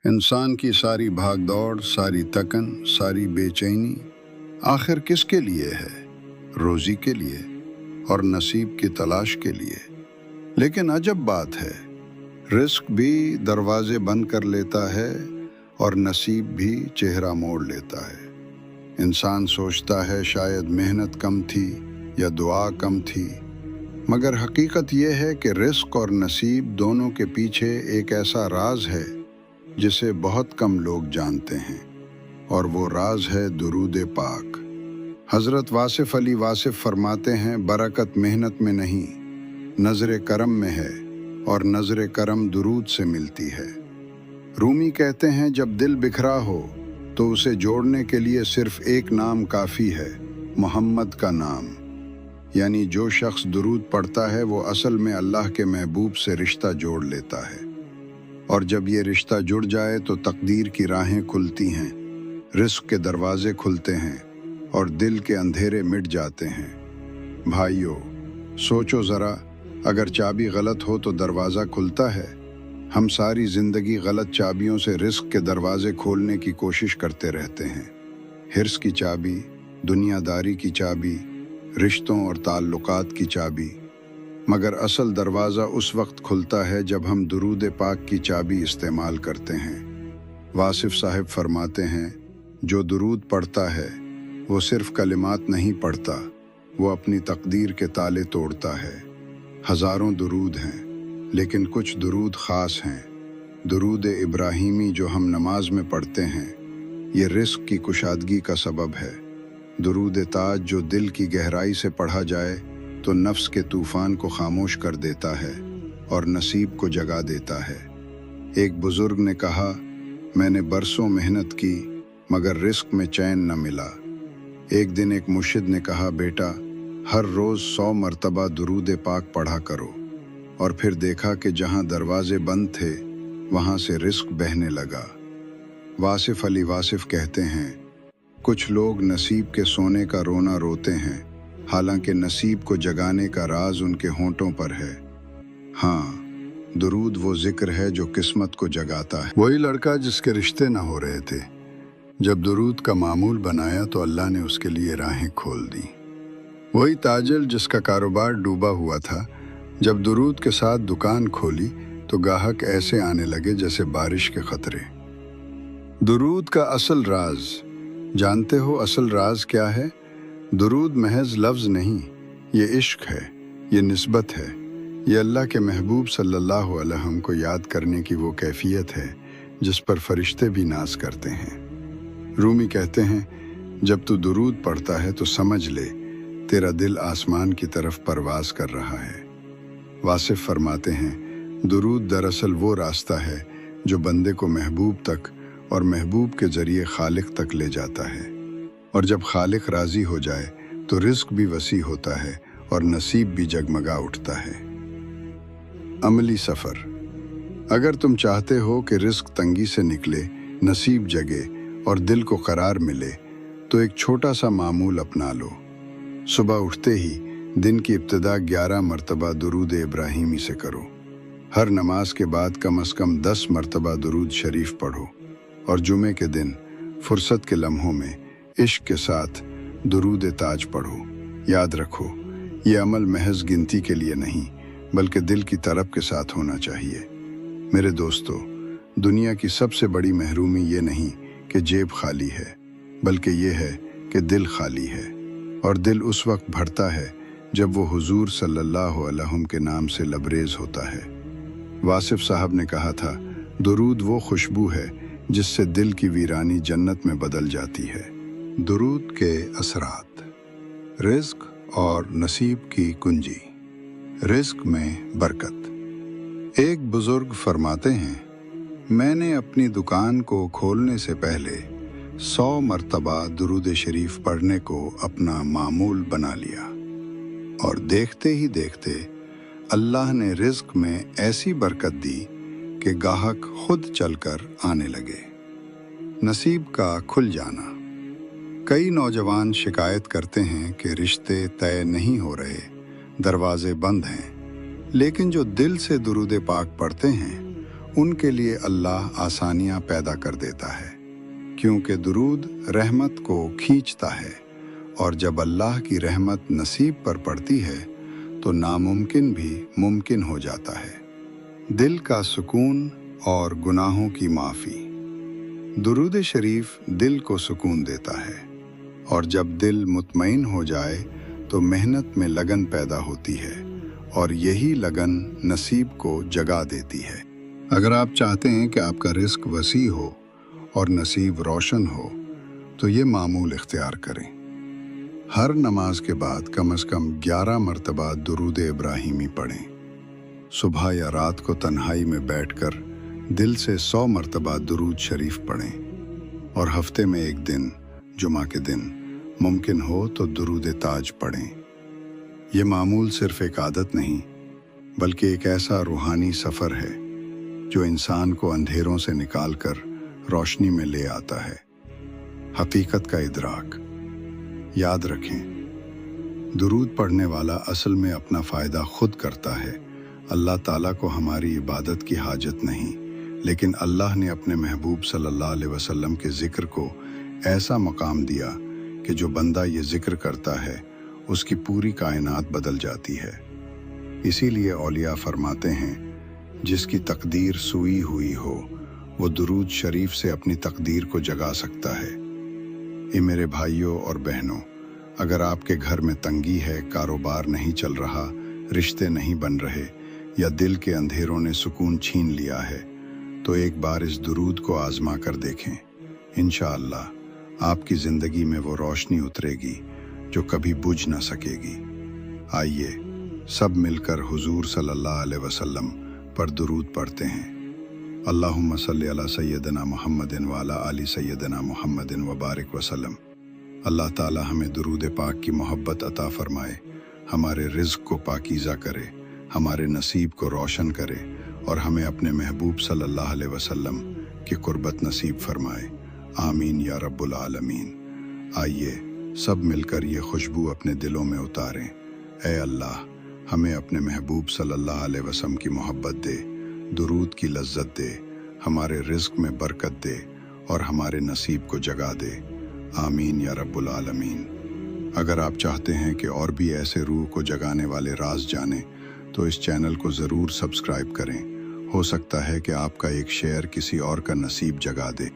انسان کی ساری بھاگ دوڑ، ساری تکن، ساری بے چینی آخر کس کے لیے ہے؟ روزی کے لیے اور نصیب کی تلاش کے لیے۔ لیکن عجب بات ہے، رزق بھی دروازے بند کر لیتا ہے اور نصیب بھی چہرہ موڑ لیتا ہے۔ انسان سوچتا ہے شاید محنت کم تھی یا دعا کم تھی، مگر حقیقت یہ ہے کہ رزق اور نصیب دونوں کے پیچھے ایک ایسا راز ہے جسے بہت کم لوگ جانتے ہیں، اور وہ راز ہے درود پاک۔ حضرت واصف علی واصف فرماتے ہیں، برکت محنت میں نہیں، نظر کرم میں ہے، اور نظر کرم درود سے ملتی ہے۔ رومی کہتے ہیں، جب دل بکھرا ہو تو اسے جوڑنے کے لیے صرف ایک نام کافی ہے، محمد کا نام۔ یعنی جو شخص درود پڑھتا ہے وہ اصل میں اللہ کے محبوب سے رشتہ جوڑ لیتا ہے، اور جب یہ رشتہ جڑ جائے تو تقدیر کی راہیں کھلتی ہیں، رزق کے دروازے کھلتے ہیں اور دل کے اندھیرے مٹ جاتے ہیں۔ بھائیو، سوچو ذرا، اگر چابی غلط ہو تو دروازہ کھلتا ہے؟ ہم ساری زندگی غلط چابیوں سے رزق کے دروازے کھولنے کی کوشش کرتے رہتے ہیں۔ حرص کی چابی، دنیا داری کی چابی، رشتوں اور تعلقات کی چابی۔ مگر اصل دروازہ اس وقت کھلتا ہے جب ہم درود پاک کی چابی استعمال کرتے ہیں۔ واصف صاحب فرماتے ہیں، جو درود پڑھتا ہے وہ صرف کلمات نہیں پڑھتا، وہ اپنی تقدیر کے تالے توڑتا ہے۔ ہزاروں درود ہیں، لیکن کچھ درود خاص ہیں۔ درود ابراہیمی جو ہم نماز میں پڑھتے ہیں، یہ رزق کی کشادگی کا سبب ہے۔ درود تاج جو دل کی گہرائی سے پڑھا جائے تو نفس کے طوفان کو خاموش کر دیتا ہے اور نصیب کو جگا دیتا ہے۔ ایک بزرگ نے کہا، میں نے برسوں محنت کی مگر رزق میں چین نہ ملا۔ ایک دن ایک مرشد نے کہا، بیٹا، ہر روز 100 مرتبہ درود پاک پڑھا کرو، اور پھر دیکھا کہ جہاں دروازے بند تھے وہاں سے رزق بہنے لگا۔ واصف علی واصف کہتے ہیں، کچھ لوگ نصیب کے سونے کا رونا روتے ہیں، حالانکہ نصیب کو جگانے کا راز ان کے ہونٹوں پر ہے۔ ہاں، درود وہ ذکر ہے جو قسمت کو جگاتا ہے۔ وہی لڑکا جس کے رشتے نہ ہو رہے تھے، جب درود کا معمول بنایا تو اللہ نے اس کے لیے راہیں کھول دی۔ وہی تاجر جس کا کاروبار ڈوبا ہوا تھا، جب درود کے ساتھ دکان کھولی تو گاہک ایسے آنے لگے جیسے بارش کے قطرے۔ درود کا اصل راز جانتے ہو؟ اصل راز کیا ہے؟ درود محض لفظ نہیں، یہ عشق ہے، یہ نسبت ہے، یہ اللہ کے محبوب صلی اللہ علیہ وسلم کو یاد کرنے کی وہ کیفیت ہے جس پر فرشتے بھی ناز کرتے ہیں۔ رومی کہتے ہیں، جب تو درود پڑھتا ہے تو سمجھ لے تیرا دل آسمان کی طرف پرواز کر رہا ہے۔ واصف فرماتے ہیں، درود دراصل وہ راستہ ہے جو بندے کو محبوب تک اور محبوب کے ذریعے خالق تک لے جاتا ہے، اور جب خالق راضی ہو جائے تو رزق بھی وسیع ہوتا ہے اور نصیب بھی جگمگا اٹھتا ہے۔ عملی سفر۔ اگر تم چاہتے ہو کہ رزق تنگی سے نکلے، نصیب جگے اور دل کو قرار ملے، تو ایک چھوٹا سا معمول اپنا لو۔ صبح اٹھتے ہی دن کی ابتدا 11 مرتبہ درود ابراہیمی سے کرو۔ ہر نماز کے بعد کم از کم 10 مرتبہ درود شریف پڑھو، اور جمعے کے دن فرصت کے لمحوں میں عشق کے ساتھ درود تاج پڑھو۔ یاد رکھو، یہ عمل محض گنتی کے لیے نہیں بلکہ دل کی طلب کے ساتھ ہونا چاہیے۔ میرے دوستو، دنیا کی سب سے بڑی محرومی یہ نہیں کہ جیب خالی ہے، بلکہ یہ ہے کہ دل خالی ہے، اور دل اس وقت بھرتا ہے جب وہ حضور صلی اللہ علیہ وسلم کے نام سے لبریز ہوتا ہے۔ واصف صاحب نے کہا تھا، درود وہ خوشبو ہے جس سے دل کی ویرانی جنت میں بدل جاتی ہے۔ درود کے اثرات۔ رزق اور نصیب کی کنجی۔ رزق میں برکت۔ ایک بزرگ فرماتے ہیں، میں نے اپنی دکان کو کھولنے سے پہلے 100 مرتبہ درود شریف پڑھنے کو اپنا معمول بنا لیا، اور دیکھتے ہی دیکھتے اللہ نے رزق میں ایسی برکت دی کہ گاہک خود چل کر آنے لگے۔ نصیب کا کھل جانا۔ کئی نوجوان شکایت کرتے ہیں کہ رشتے طے نہیں ہو رہے، دروازے بند ہیں، لیکن جو دل سے درود پاک پڑھتے ہیں ان کے لیے اللہ آسانیاں پیدا کر دیتا ہے، کیونکہ درود رحمت کو کھینچتا ہے، اور جب اللہ کی رحمت نصیب پر پڑتی ہے تو ناممکن بھی ممکن ہو جاتا ہے۔ دل کا سکون اور گناہوں کی معافی۔ درود شریف دل کو سکون دیتا ہے، اور جب دل مطمئن ہو جائے تو محنت میں لگن پیدا ہوتی ہے، اور یہی لگن نصیب کو جگا دیتی ہے۔ اگر آپ چاہتے ہیں کہ آپ کا رزق وسیع ہو اور نصیب روشن ہو تو یہ معمول اختیار کریں۔ ہر نماز کے بعد کم از کم 11 مرتبہ درود ابراہیمی پڑھیں۔ صبح یا رات کو تنہائی میں بیٹھ کر دل سے 100 مرتبہ درود شریف پڑھیں، اور ہفتے میں ایک دن جمعہ کے دن ممکن ہو تو درود تاج پڑھیں۔ یہ معمول صرف ایک عادت نہیں بلکہ ایک ایسا روحانی سفر ہے جو انسان کو اندھیروں سے نکال کر روشنی میں لے آتا ہے۔ حقیقت کا ادراک۔ یاد رکھیں، درود پڑھنے والا اصل میں اپنا فائدہ خود کرتا ہے۔ اللہ تعالیٰ کو ہماری عبادت کی حاجت نہیں، لیکن اللہ نے اپنے محبوب صلی اللہ علیہ وسلم کے ذکر کو ایسا مقام دیا کہ جو بندہ یہ ذکر کرتا ہے اس کی پوری کائنات بدل جاتی ہے۔ اسی لیے اولیاء فرماتے ہیں، جس کی تقدیر سوئی ہوئی ہو وہ درود شریف سے اپنی تقدیر کو جگا سکتا ہے۔ اے میرے بھائیوں اور بہنوں، اگر آپ کے گھر میں تنگی ہے، کاروبار نہیں چل رہا، رشتے نہیں بن رہے، یا دل کے اندھیروں نے سکون چھین لیا ہے، تو ایک بار اس درود کو آزما کر دیکھیں۔ انشاءاللہ آپ کی زندگی میں وہ روشنی اترے گی جو کبھی بجھ نہ سکے گی۔ آئیے سب مل کر حضور صلی اللہ علیہ وسلم پر درود پڑھتے ہیں۔ اللہم صلی علی سیدنا محمد وعلی آل سیدنا محمد وبارک وسلم۔ اللہ تعالی ہمیں درود پاک کی محبت عطا فرمائے، ہمارے رزق کو پاکیزہ کرے، ہمارے نصیب کو روشن کرے، اور ہمیں اپنے محبوب صلی اللہ علیہ وسلم کی قربت نصیب فرمائے۔ آمین یا رب العالمین۔ آئیے سب مل کر یہ خوشبو اپنے دلوں میں اتاریں۔ اے اللہ، ہمیں اپنے محبوب صلی اللہ علیہ وسلم کی محبت دے، درود کی لذت دے، ہمارے رزق میں برکت دے، اور ہمارے نصیب کو جگا دے۔ آمین یا رب العالمین۔ اگر آپ چاہتے ہیں کہ اور بھی ایسے روح کو جگانے والے راز جانیں تو اس چینل کو ضرور سبسکرائب کریں۔ ہو سکتا ہے کہ آپ کا ایک شیئر کسی اور کا نصیب جگا دے۔